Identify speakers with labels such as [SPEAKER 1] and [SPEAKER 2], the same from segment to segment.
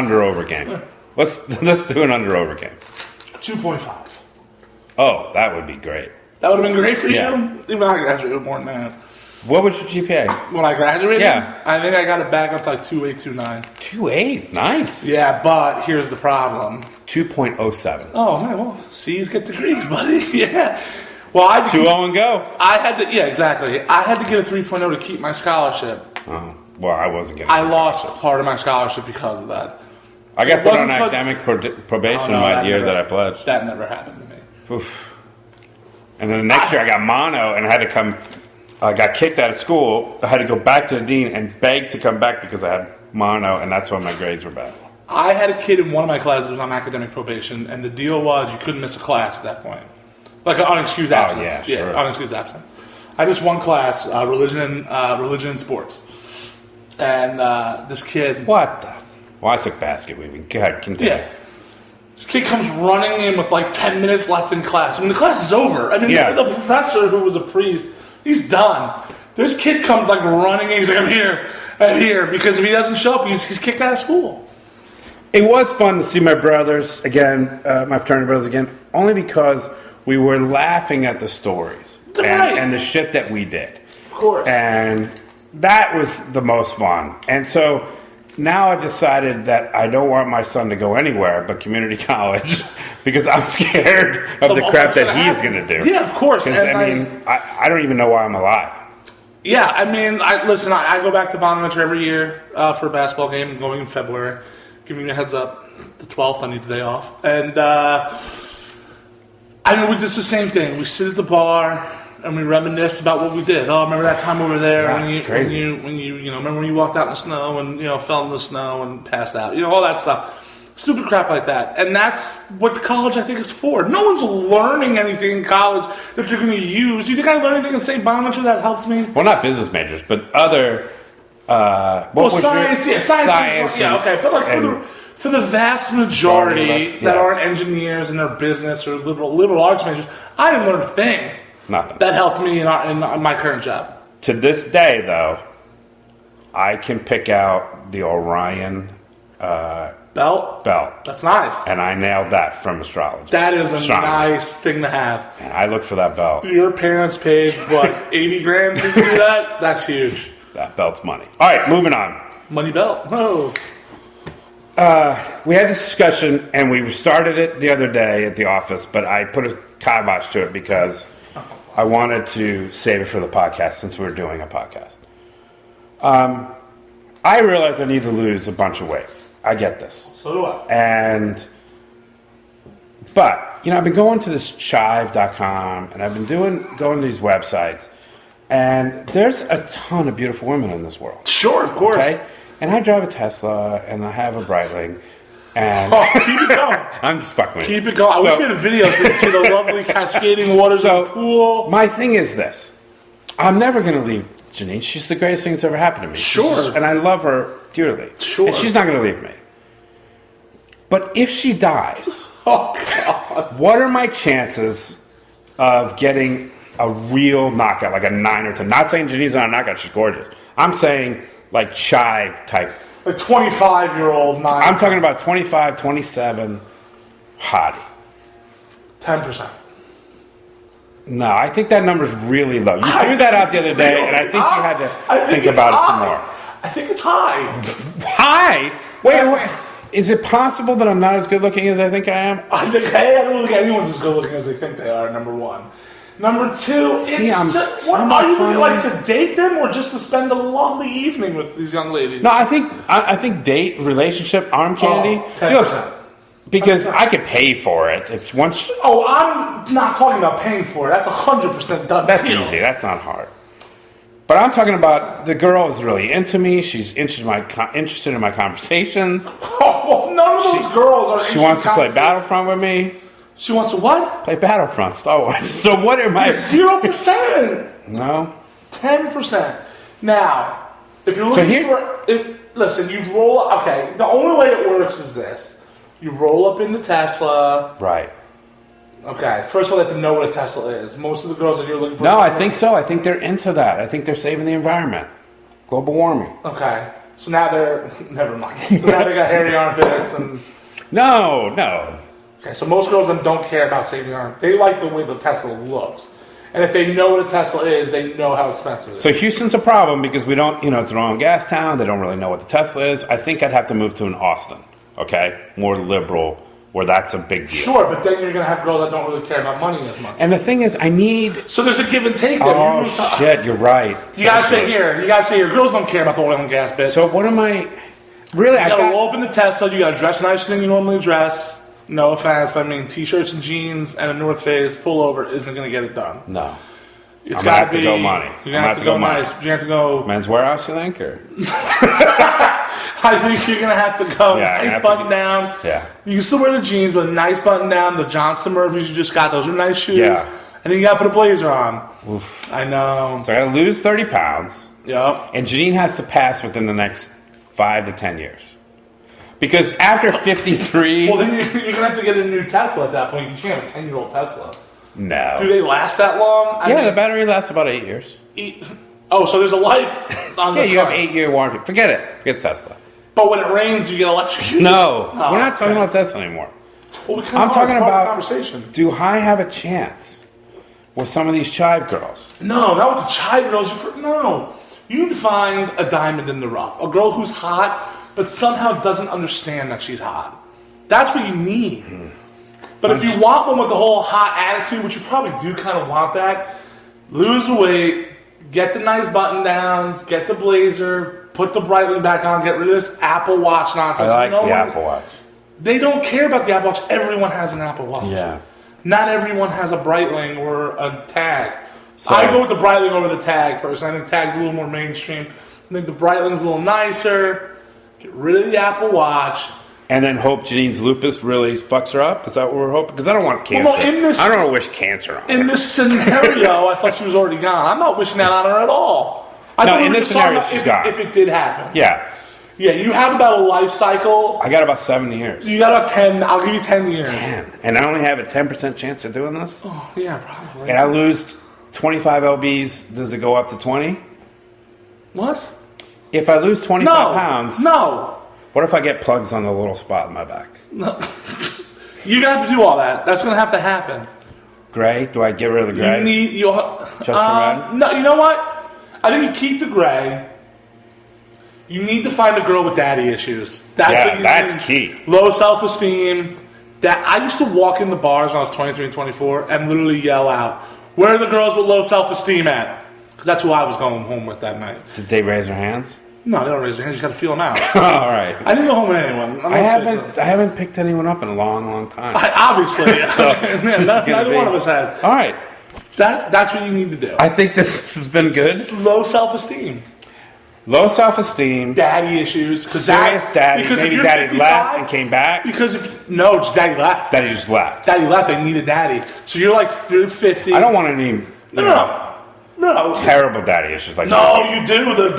[SPEAKER 1] under-over game. Let's do an under-over game.
[SPEAKER 2] 2.5.
[SPEAKER 1] Oh, that would be great.
[SPEAKER 2] That would have been great for
[SPEAKER 1] Yeah.
[SPEAKER 2] you? Even I graduated with more than that.
[SPEAKER 1] What was your GPA?
[SPEAKER 2] When I graduated?
[SPEAKER 1] Yeah.
[SPEAKER 2] I think I got it back up to like 2.8, 2.9.
[SPEAKER 1] 2.8, nice.
[SPEAKER 2] Yeah, but here's the problem.
[SPEAKER 1] 2.07.
[SPEAKER 2] Oh, man, well, C's get degrees, buddy. Yeah. Well, I
[SPEAKER 1] 2-0 and go.
[SPEAKER 2] I had to, yeah, exactly. I had to get a 3.0 to keep my scholarship.
[SPEAKER 1] Oh, well, I wasn't getting
[SPEAKER 2] I lost part of my scholarship because of that.
[SPEAKER 1] I got
[SPEAKER 2] It
[SPEAKER 1] put
[SPEAKER 2] wasn't
[SPEAKER 1] on
[SPEAKER 2] because-
[SPEAKER 1] academic probation
[SPEAKER 2] Oh, no,
[SPEAKER 1] my
[SPEAKER 2] that
[SPEAKER 1] year
[SPEAKER 2] never-
[SPEAKER 1] that I pledged.
[SPEAKER 2] That never happened to me.
[SPEAKER 1] Oof. And then the next year I got mono and I had to come, I got kicked out of school. I had to go back to the dean and beg to come back because I had mono, and that's why my grades were bad.
[SPEAKER 2] I had a kid in one of my classes who was on academic probation, and the deal was you couldn't miss a class at that point. Like an unexcused absence.
[SPEAKER 1] yeah, sure.
[SPEAKER 2] Unexcused absence. I just one class, religion and sports. And this kid...
[SPEAKER 1] What the? Well, I took basket weaving. Go ahead, continue.
[SPEAKER 2] Yeah. This kid comes running in with like 10 minutes left in class. I mean, the class is over. I mean,
[SPEAKER 1] Yeah.
[SPEAKER 2] the professor, who was a priest, he's done. This kid comes like running in. He's like, I'm here. Because if he doesn't show up, he's kicked out of school.
[SPEAKER 1] It was fun to see my brothers again, my fraternity brothers again, only because we were laughing at the stories
[SPEAKER 2] Right.
[SPEAKER 1] and the shit that we did.
[SPEAKER 2] Of course.
[SPEAKER 1] And that was the most fun. And so now I've decided that I don't want my son to go anywhere but community college because I'm scared of the crap that he's going to do.
[SPEAKER 2] Yeah, of course.
[SPEAKER 1] Because, I don't even know why I'm alive.
[SPEAKER 2] Yeah, I mean, listen, I go back to Bonaventure every year for a basketball game. I'm going in February. Giving you a heads up, the 12th, I need the day off. And, I mean, we did the same thing. We sit at the bar and we reminisce about what we did. Oh, remember that time over there
[SPEAKER 1] Yeah,
[SPEAKER 2] when
[SPEAKER 1] it's crazy.
[SPEAKER 2] when you remember when you walked out in the snow and, fell in the snow and passed out. All that stuff. Stupid crap like that. And that's what college, I think, is for. No one's learning anything in college that you're going to use. You think I learned anything in St. Bonaventure that helps me?
[SPEAKER 1] Well, not business majors, but other...
[SPEAKER 2] Science.
[SPEAKER 1] Science.
[SPEAKER 2] Yeah, okay. But like for the vast majority that aren't engineers and they're business or liberal arts majors, I didn't learn a thing.
[SPEAKER 1] Nothing.
[SPEAKER 2] That helped me in my current job.
[SPEAKER 1] To this day, though, I can pick out the Orion
[SPEAKER 2] Belt?
[SPEAKER 1] belt.
[SPEAKER 2] That's nice.
[SPEAKER 1] And I nailed that from astrology.
[SPEAKER 2] That is a
[SPEAKER 1] Astronomy.
[SPEAKER 2] nice thing to have.
[SPEAKER 1] And I looked for that belt.
[SPEAKER 2] Your parents paid, what, 80 grand to do that? That's huge.
[SPEAKER 1] That belt's money. All right, moving on.
[SPEAKER 2] Money belt. Oh.
[SPEAKER 1] We had this discussion, and we started it the other day at the office, but I put a kibosh to it because I wanted to save it for the podcast since we're doing a podcast. I realized I need to lose a bunch of weight. I get this.
[SPEAKER 2] So do I.
[SPEAKER 1] But I've been going to this chive.com, and I've been going to these websites, and there's a ton of beautiful women in this world.
[SPEAKER 2] Sure, of course.
[SPEAKER 1] Okay? And I drive a Tesla, and I have a Breitling, and
[SPEAKER 2] Keep it going.
[SPEAKER 1] I'm just fucking with you.
[SPEAKER 2] Keep it going. I wish we had a video so we could see the lovely cascading waters of the pool.
[SPEAKER 1] My thing is this. I'm never going to leave Janine. She's the greatest thing that's ever happened to me.
[SPEAKER 2] Sure.
[SPEAKER 1] And I love her dearly.
[SPEAKER 2] Sure.
[SPEAKER 1] And she's not going to leave me. But if she dies,
[SPEAKER 2] Oh, God.
[SPEAKER 1] what are my chances of getting a real knockout, like a 9 or 10? Not saying Janine's not a knockout. She's gorgeous. I'm saying like chive type.
[SPEAKER 2] A 25-year-old,
[SPEAKER 1] I'm talking about 25, 27, hottie.
[SPEAKER 2] 10%.
[SPEAKER 1] No, I think that number's really low. You threw that out the other day, and I think you had to think about it some more.
[SPEAKER 2] I think it's high.
[SPEAKER 1] High? Wait. Is it possible that I'm not as good looking as I think I am?
[SPEAKER 2] I don't think anyone's as good looking as they think they are, number one. Number two, are you looking like to date them or just to spend a lovely evening with these young ladies?
[SPEAKER 1] No, I think date, relationship, arm candy.
[SPEAKER 2] 10%.
[SPEAKER 1] Look, because 10%. I could pay for it. If once.
[SPEAKER 2] Oh, I'm not talking about paying for it. That's 100% done.
[SPEAKER 1] That's easy. That's not hard. But I'm talking about the girl is really into me. She's interested in my conversations.
[SPEAKER 2] Oh, well, none of those girls are interested.
[SPEAKER 1] She wants to play Battlefront with me.
[SPEAKER 2] She wants to what?
[SPEAKER 1] Play Battlefront, Star Wars. So what am I?
[SPEAKER 2] 0%.
[SPEAKER 1] No.
[SPEAKER 2] 10%. Now, if you're looking listen, you roll. Okay, the only way it works is this: you roll up in the Tesla.
[SPEAKER 1] Right.
[SPEAKER 2] Okay. First of all, they have to know what a Tesla is. Most of the girls that you're looking for.
[SPEAKER 1] No, I think so. I think they're into that. I think they're saving the environment. Global warming.
[SPEAKER 2] Okay. So now they're never mind. So now they got hairy armpits and
[SPEAKER 1] No.
[SPEAKER 2] okay. So most girls don't care about saving arm. They like the way the Tesla looks, and if they know what a Tesla is, they know how expensive it is.
[SPEAKER 1] So Houston's a problem because we don't, it's an oil and gas town. They don't really know what the Tesla is. I think I'd have to move to an Austin, okay? More liberal, where that's a big deal.
[SPEAKER 2] Sure, but then you're going to have girls that don't really care about money as much.
[SPEAKER 1] And the thing is, I need...
[SPEAKER 2] So there's a give and take there.
[SPEAKER 1] Oh, shit, you're right.
[SPEAKER 2] You got to stay here. You got to stay here. Girls don't care about the oil and gas bit.
[SPEAKER 1] So what am I... Really,
[SPEAKER 2] You got to roll up in the Tesla. You got to dress nicer than you normally dress. No offense, but I mean, t-shirts and jeans and a North Face pullover isn't going to get it done.
[SPEAKER 1] No.
[SPEAKER 2] It's
[SPEAKER 1] I'm
[SPEAKER 2] got to
[SPEAKER 1] to
[SPEAKER 2] be...
[SPEAKER 1] go money.
[SPEAKER 2] You're going to have to go nice. You're going to have to go...
[SPEAKER 1] Men's Warehouse, you think? Or?
[SPEAKER 2] I think you're going to have to go nice button down.
[SPEAKER 1] Yeah.
[SPEAKER 2] You can still wear the jeans, but a nice button down. The Johnson Murphys you just got, those are nice shoes.
[SPEAKER 1] Yeah.
[SPEAKER 2] And then you got to put a blazer on.
[SPEAKER 1] Oof.
[SPEAKER 2] I know.
[SPEAKER 1] So I got to lose 30 pounds.
[SPEAKER 2] Yep.
[SPEAKER 1] And Janine has to pass within the next 5 to 10 years. Because after 53...
[SPEAKER 2] Well, then you're going to have to get a new Tesla at that point. You can't have a 10-year-old Tesla.
[SPEAKER 1] No.
[SPEAKER 2] Do they last that long?
[SPEAKER 1] I mean, the battery lasts about 8 years.
[SPEAKER 2] Oh, so there's a life on this
[SPEAKER 1] you
[SPEAKER 2] car.
[SPEAKER 1] have 8-year warranty. Forget it. Forget Tesla.
[SPEAKER 2] But when it rains, you get electrocuted.
[SPEAKER 1] No.
[SPEAKER 2] Oh,
[SPEAKER 1] we're not talking about Tesla anymore.
[SPEAKER 2] Well,
[SPEAKER 1] I'm talking about
[SPEAKER 2] conversation.
[SPEAKER 1] Do I have a chance with some of these chive girls?
[SPEAKER 2] No, not with the chive girls. No. You need to find a diamond in the rough. A girl who's hot, but somehow doesn't understand that she's hot. That's what you need. But if you want one with the whole hot attitude, which you probably do kind of want that, lose the weight, get the nice button downs, get the blazer, put the Breitling back on, get rid of this Apple Watch nonsense.
[SPEAKER 1] I like the Apple Watch.
[SPEAKER 2] They don't care about the Apple Watch. Everyone has an Apple Watch.
[SPEAKER 1] Yeah.
[SPEAKER 2] Not everyone has a Breitling or a Tag.
[SPEAKER 1] So,
[SPEAKER 2] I go with the Breitling over the Tag, personally. I think Tag's a little more mainstream. I think the Breitling's a little nicer. Get rid of the Apple Watch.
[SPEAKER 1] And then hope Janine's lupus really fucks her up? Is that what we're hoping? Because I don't want cancer.
[SPEAKER 2] Well, no,
[SPEAKER 1] I don't want to wish cancer on her.
[SPEAKER 2] In this scenario, I thought she was already gone. I'm not wishing that on her at all.
[SPEAKER 1] In this scenario, she's gone.
[SPEAKER 2] If it did happen.
[SPEAKER 1] Yeah.
[SPEAKER 2] Yeah, you have about a life cycle.
[SPEAKER 1] I got about 70 years.
[SPEAKER 2] You got about 10. I'll give you 10 years.
[SPEAKER 1] Damn. And I only have a 10% chance of doing this?
[SPEAKER 2] Oh, yeah, probably.
[SPEAKER 1] And I lose 25 lbs, does it go up to 20?
[SPEAKER 2] What?
[SPEAKER 1] If I lose 25 pounds...
[SPEAKER 2] No.
[SPEAKER 1] What if I get plugs on the little spot in my back?
[SPEAKER 2] No. You're going to have to do all that. That's going to have to happen.
[SPEAKER 1] Gray? Do I get rid of the gray?
[SPEAKER 2] Just
[SPEAKER 1] for men?
[SPEAKER 2] No, you know what? I think you keep the gray. You need to find a girl with daddy issues.
[SPEAKER 1] That's key.
[SPEAKER 2] Low self-esteem. I used to walk in the bars when I was 23 and 24 and literally yell out, "Where are the girls with low self-esteem at?" Because that's who I was going home with that night.
[SPEAKER 1] Did they raise their hands?
[SPEAKER 2] No, they don't raise their hands. You just got to feel them out.
[SPEAKER 1] All right.
[SPEAKER 2] I didn't go home with anyone.
[SPEAKER 1] I haven't picked anyone up in a long, long time.
[SPEAKER 2] Obviously. Neither one of us has.
[SPEAKER 1] All right.
[SPEAKER 2] That's what you need to do.
[SPEAKER 1] I think this has been good.
[SPEAKER 2] Low self-esteem.
[SPEAKER 1] Low self-esteem.
[SPEAKER 2] Daddy issues.
[SPEAKER 1] Serious daddy. Maybe daddy left and came back.
[SPEAKER 2] Because just daddy left.
[SPEAKER 1] Daddy just left.
[SPEAKER 2] Daddy left. They need a daddy. So you're like through 50.
[SPEAKER 1] I don't want any...
[SPEAKER 2] No.
[SPEAKER 1] Terrible daddy issues like
[SPEAKER 2] that. You do. The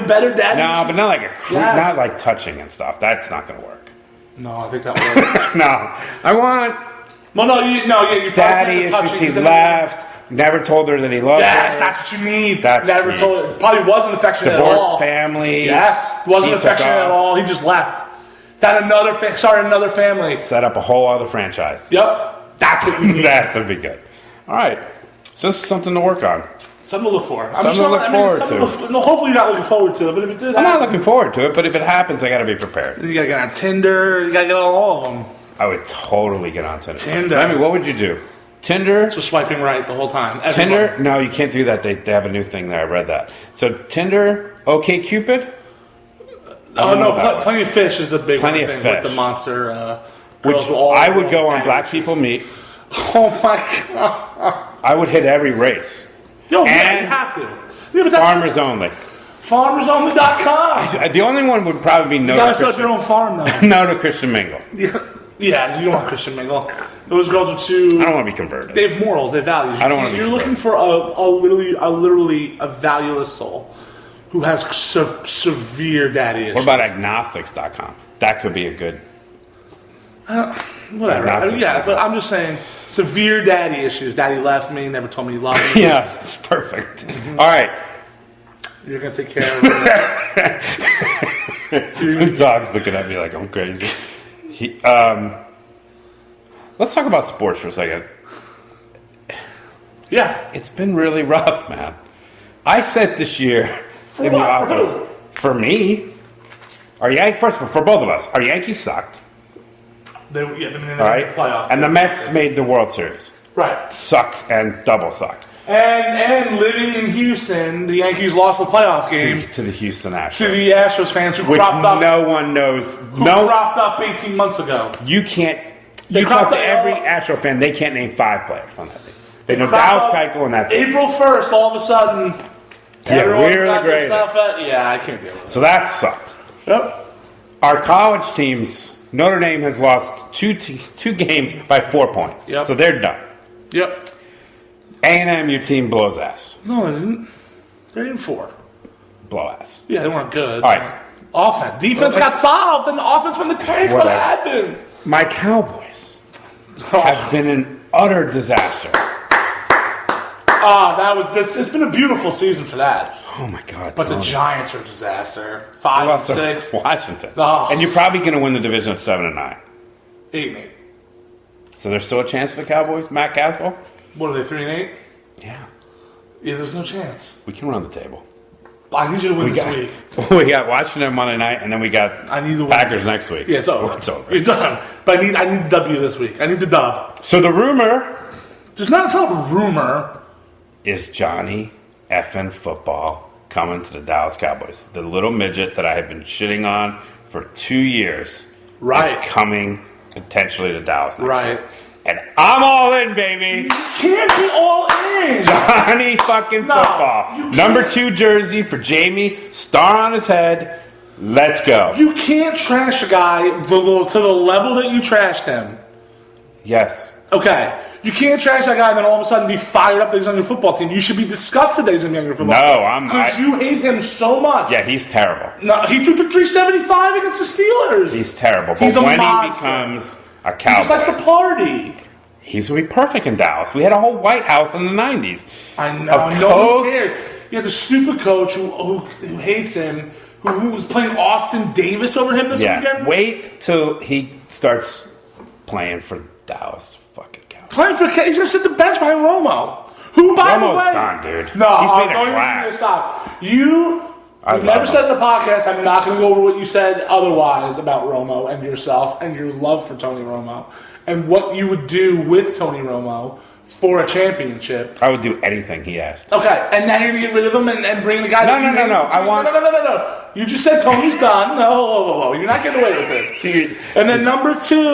[SPEAKER 2] better daddy.
[SPEAKER 1] No, but not like not like touching and stuff. That's not going to work.
[SPEAKER 2] No, I think that works.
[SPEAKER 1] No, I want.
[SPEAKER 2] Well, you
[SPEAKER 1] daddy issues. He left. Never told her that he loved her.
[SPEAKER 2] Yes, that's what you need.
[SPEAKER 1] Never
[SPEAKER 2] told her. Probably wasn't affectionate at all.
[SPEAKER 1] Divorced family.
[SPEAKER 2] Yes, wasn't affectionate at all. He just left. Found another family.
[SPEAKER 1] Set up a whole other franchise.
[SPEAKER 2] Yep, that's what you need.
[SPEAKER 1] That would be good. All right, so this is something to work on.
[SPEAKER 2] Something to look for.
[SPEAKER 1] Something to look forward to.
[SPEAKER 2] No, hopefully you're not looking forward to it, but if it did
[SPEAKER 1] I'm not looking forward to it, but if it happens, I got to be prepared.
[SPEAKER 2] You got to get on Tinder. You got to get on all of them.
[SPEAKER 1] I would totally get on Tinder. I mean, what would you do? Tinder?
[SPEAKER 2] So swiping right the whole time.
[SPEAKER 1] Tinder? No, you can't do that. They have a new thing there. I read that. So Tinder, OkCupid?
[SPEAKER 2] Oh, no, Plenty of Fish is the big one. Plenty of Fish. With the monster girls.
[SPEAKER 1] I would go on Black People Meet.
[SPEAKER 2] Oh, my God.
[SPEAKER 1] I would hit every race.
[SPEAKER 2] You have to. Yeah, but
[SPEAKER 1] Farmers Only.
[SPEAKER 2] FarmersOnly.com.
[SPEAKER 1] The only one would probably be no.
[SPEAKER 2] You gotta set up your own farm, though.
[SPEAKER 1] No to Christian Mingle.
[SPEAKER 2] Yeah, you don't want Christian Mingle. Those girls are too.
[SPEAKER 1] I don't want to be converted.
[SPEAKER 2] They have morals. They have values.
[SPEAKER 1] I don't want to be.
[SPEAKER 2] You're looking for literally a valueless soul who has severe daddy issues.
[SPEAKER 1] What about agnostics.com? That could be a good.
[SPEAKER 2] Whatever. Yeah, but I'm just saying, severe daddy issues. Daddy left me, never told me he loved me.
[SPEAKER 1] Yeah, it's perfect. Mm-hmm. All right.
[SPEAKER 2] You're going to take care of it.
[SPEAKER 1] The dog's looking at me like I'm crazy. Let's talk about sports for a second.
[SPEAKER 2] Yeah.
[SPEAKER 1] It's been really rough, man. I said this year in the office, for me, first of all, for both of us, our Yankees sucked.
[SPEAKER 2] They
[SPEAKER 1] all right?
[SPEAKER 2] Playoffs.
[SPEAKER 1] And the Mets made the World Series.
[SPEAKER 2] Right.
[SPEAKER 1] Suck and double suck.
[SPEAKER 2] And living in Houston, the Yankees lost the playoff game
[SPEAKER 1] To the Houston Astros.
[SPEAKER 2] to the Astros fans who
[SPEAKER 1] Which
[SPEAKER 2] cropped up.
[SPEAKER 1] no one knows.
[SPEAKER 2] Who cropped up 18 months ago.
[SPEAKER 1] You can't.
[SPEAKER 2] They
[SPEAKER 1] You talk to
[SPEAKER 2] cropped up
[SPEAKER 1] every
[SPEAKER 2] all-
[SPEAKER 1] Astro fan, they can't name 5 players on that team. They know
[SPEAKER 2] cropped
[SPEAKER 1] Dallas
[SPEAKER 2] up
[SPEAKER 1] Keuchel and that's it.
[SPEAKER 2] April 1st, all of a sudden, everyone's
[SPEAKER 1] we're
[SPEAKER 2] got
[SPEAKER 1] the
[SPEAKER 2] their
[SPEAKER 1] greatest.
[SPEAKER 2] stuff at. Yeah, I can't deal with it.
[SPEAKER 1] So that sucked.
[SPEAKER 2] Yep.
[SPEAKER 1] Our college teams, Notre Dame has lost two games by 4 points.
[SPEAKER 2] Yep.
[SPEAKER 1] So they're done.
[SPEAKER 2] Yep.
[SPEAKER 1] A&M, your team blows ass.
[SPEAKER 2] No, they didn't. They didn't 4.
[SPEAKER 1] Blow ass.
[SPEAKER 2] Yeah, they weren't good.
[SPEAKER 1] All right.
[SPEAKER 2] Offense. Defense got solved, and the offense went in the tank. What
[SPEAKER 1] Whatever.
[SPEAKER 2] happened?
[SPEAKER 1] My Cowboys have been an utter disaster.
[SPEAKER 2] That was this. It's been a beautiful season for that.
[SPEAKER 1] Oh my God!
[SPEAKER 2] But the
[SPEAKER 1] Tony.
[SPEAKER 2] Giants are a disaster.
[SPEAKER 1] They
[SPEAKER 2] 5 and
[SPEAKER 1] lost to
[SPEAKER 2] 6,
[SPEAKER 1] Washington,
[SPEAKER 2] Oh.
[SPEAKER 1] and you're probably going to win the division of 7 and 9.
[SPEAKER 2] 8 and 8.
[SPEAKER 1] So there's still a chance for the Cowboys, Matt Castle.
[SPEAKER 2] What are they? 3 and 8?
[SPEAKER 1] Yeah,
[SPEAKER 2] Yeah, there's no chance.
[SPEAKER 1] we can run the table.
[SPEAKER 2] I need you to win this
[SPEAKER 1] got,
[SPEAKER 2] week.
[SPEAKER 1] We got Washington Monday night, and then we got
[SPEAKER 2] I need to win.
[SPEAKER 1] Packers next week.
[SPEAKER 2] Yeah, it's over.
[SPEAKER 1] It's over.
[SPEAKER 2] You're done. But I need the W this week. I need the dub.
[SPEAKER 1] So the rumor
[SPEAKER 2] There's not a rumor.
[SPEAKER 1] is Johnny effing football coming to the Dallas Cowboys. The little midget that I have been shitting on for 2 years
[SPEAKER 2] Right.
[SPEAKER 1] is coming potentially to Dallas next
[SPEAKER 2] Right.
[SPEAKER 1] year. And I'm all in, baby.
[SPEAKER 2] Can't be all in.
[SPEAKER 1] Johnny fucking
[SPEAKER 2] No,
[SPEAKER 1] football.
[SPEAKER 2] you can't.
[SPEAKER 1] Number 2 jersey for Jamie. Star on his head. Let's go.
[SPEAKER 2] You can't trash a guy to the level that you trashed him.
[SPEAKER 1] Yes.
[SPEAKER 2] Okay. You can't trash that guy and then all of a sudden be fired up that he's on your football team. You should be disgusted that he's on your football team.
[SPEAKER 1] No, I'm not.
[SPEAKER 2] Because you hate him so much.
[SPEAKER 1] Yeah, he's terrible.
[SPEAKER 2] No, he threw for 375 against the Steelers.
[SPEAKER 1] He's terrible.
[SPEAKER 2] He's
[SPEAKER 1] But
[SPEAKER 2] a
[SPEAKER 1] when
[SPEAKER 2] monster.
[SPEAKER 1] he becomes a
[SPEAKER 2] He just likes
[SPEAKER 1] Cowboy,
[SPEAKER 2] to party.
[SPEAKER 1] he's going to be perfect in Dallas. We had a whole White House in the 90s.
[SPEAKER 2] I know.
[SPEAKER 1] Of
[SPEAKER 2] No
[SPEAKER 1] coke.
[SPEAKER 2] one cares. You have the stupid coach who hates him, who was playing Austin Davis over him this
[SPEAKER 1] Yeah,
[SPEAKER 2] weekend.
[SPEAKER 1] wait till he starts playing for Dallas fucking Cowboys.
[SPEAKER 2] Playing for he's going to sit the bench behind Romo. Who, by the
[SPEAKER 1] Romo's
[SPEAKER 2] way,
[SPEAKER 1] done, dude.
[SPEAKER 2] No,
[SPEAKER 1] He's
[SPEAKER 2] I'm
[SPEAKER 1] been a
[SPEAKER 2] going
[SPEAKER 1] glass.
[SPEAKER 2] to stop. You
[SPEAKER 1] love
[SPEAKER 2] never
[SPEAKER 1] him.
[SPEAKER 2] said in the podcast. I'm not going to go over what you said otherwise about Romo and yourself and your love for Tony Romo and what you would do with Tony Romo for a championship.
[SPEAKER 1] I would do anything he asked.
[SPEAKER 2] Okay, and now you're going to get rid of him and bring the guy.
[SPEAKER 1] No,
[SPEAKER 2] that
[SPEAKER 1] no,
[SPEAKER 2] you
[SPEAKER 1] no,
[SPEAKER 2] hated
[SPEAKER 1] no.
[SPEAKER 2] for two-
[SPEAKER 1] I want-
[SPEAKER 2] No. You just said Tony's done. No, whoa. You're not getting away with this. And then number 2,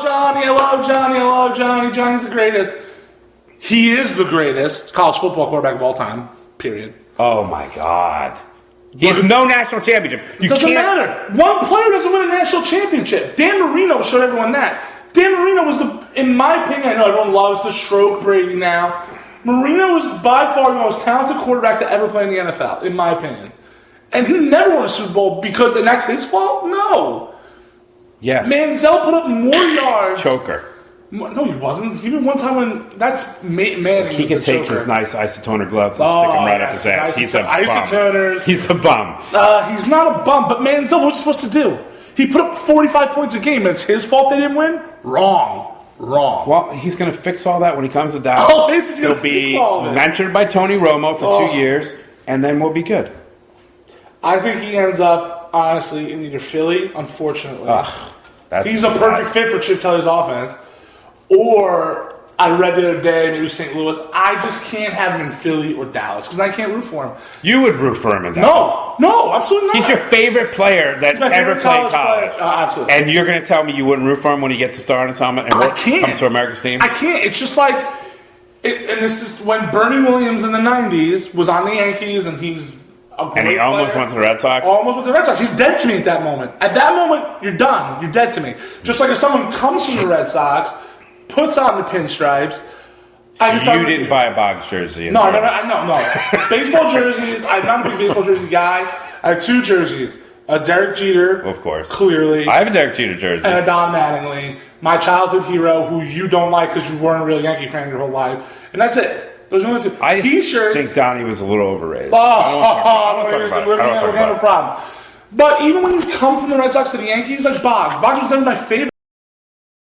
[SPEAKER 2] Johnny, I love Johnny. Johnny's the greatest. He is the greatest college football quarterback of all time, period.
[SPEAKER 1] Oh my God. He has no national championship. You
[SPEAKER 2] Doesn't
[SPEAKER 1] can't.
[SPEAKER 2] matter. One player doesn't win a national championship. Dan Marino showed everyone that. Dan Marino was in my opinion, I know everyone loves the stroke Brady now. Marino was by far the most talented quarterback to ever play in the NFL, in my opinion. And he never won a Super Bowl and that's his fault? No.
[SPEAKER 1] Yes.
[SPEAKER 2] Manziel put up more yards.
[SPEAKER 1] Choker.
[SPEAKER 2] No, he wasn't. Even one time when that's Manning.
[SPEAKER 1] He
[SPEAKER 2] was
[SPEAKER 1] can
[SPEAKER 2] the
[SPEAKER 1] take
[SPEAKER 2] choker.
[SPEAKER 1] his nice isotoner gloves and stick them right up his ass. He's a bum.
[SPEAKER 2] Isotoners.
[SPEAKER 1] He's a bum.
[SPEAKER 2] He's not a bum, but Manziel, what's he supposed to do? He put up 45 points a game, and it's his fault they didn't win? Wrong.
[SPEAKER 1] Well, he's going to fix all that when he comes to Dallas.
[SPEAKER 2] Oh, he's going to
[SPEAKER 1] He'll
[SPEAKER 2] fix all of
[SPEAKER 1] be
[SPEAKER 2] it.
[SPEAKER 1] mentored by Tony Romo for 2 years, and then we'll be good.
[SPEAKER 2] I think he ends up, honestly, in either Philly, unfortunately.
[SPEAKER 1] That's
[SPEAKER 2] He's a perfect fit for Chip Kelly's offense. Or, I read the other day, maybe St. Louis. I just can't have him in Philly or Dallas, because I can't root for him.
[SPEAKER 1] You would root for him in Dallas.
[SPEAKER 2] No, absolutely not.
[SPEAKER 1] He's your favorite player that
[SPEAKER 2] My
[SPEAKER 1] ever
[SPEAKER 2] favorite
[SPEAKER 1] played
[SPEAKER 2] college
[SPEAKER 1] college.
[SPEAKER 2] player. Absolutely.
[SPEAKER 1] And you're going to tell me you wouldn't root for him when he gets a star on his helmet and
[SPEAKER 2] I can't.
[SPEAKER 1] comes to America's team?
[SPEAKER 2] I can't. It's just like, and this is when Bernie Williams in the 90s was on the Yankees, and he's a great
[SPEAKER 1] And he almost
[SPEAKER 2] player.
[SPEAKER 1] went to the Red Sox?
[SPEAKER 2] Almost went to the Red Sox. He's dead to me at that moment. At that moment, you're done. You're dead to me. Just like if someone comes from the Red Sox, puts on the pinstripes.
[SPEAKER 1] You didn't buy a Boggs jersey.
[SPEAKER 2] No. Baseball jerseys. I'm not a big baseball jersey guy. I have 2 jerseys. A Derek Jeter.
[SPEAKER 1] Of course.
[SPEAKER 2] Clearly.
[SPEAKER 1] I have a Derek Jeter jersey.
[SPEAKER 2] And a Don Mattingly. My childhood hero, who you don't like because you weren't a real Yankee fan your whole life. And that's it. Those are only 2.
[SPEAKER 1] I
[SPEAKER 2] T-shirts.
[SPEAKER 1] think Donnie was a little overrated.
[SPEAKER 2] We're going to have a problem. But even when you come from the Red Sox to the Yankees, like Boggs was never my favorite.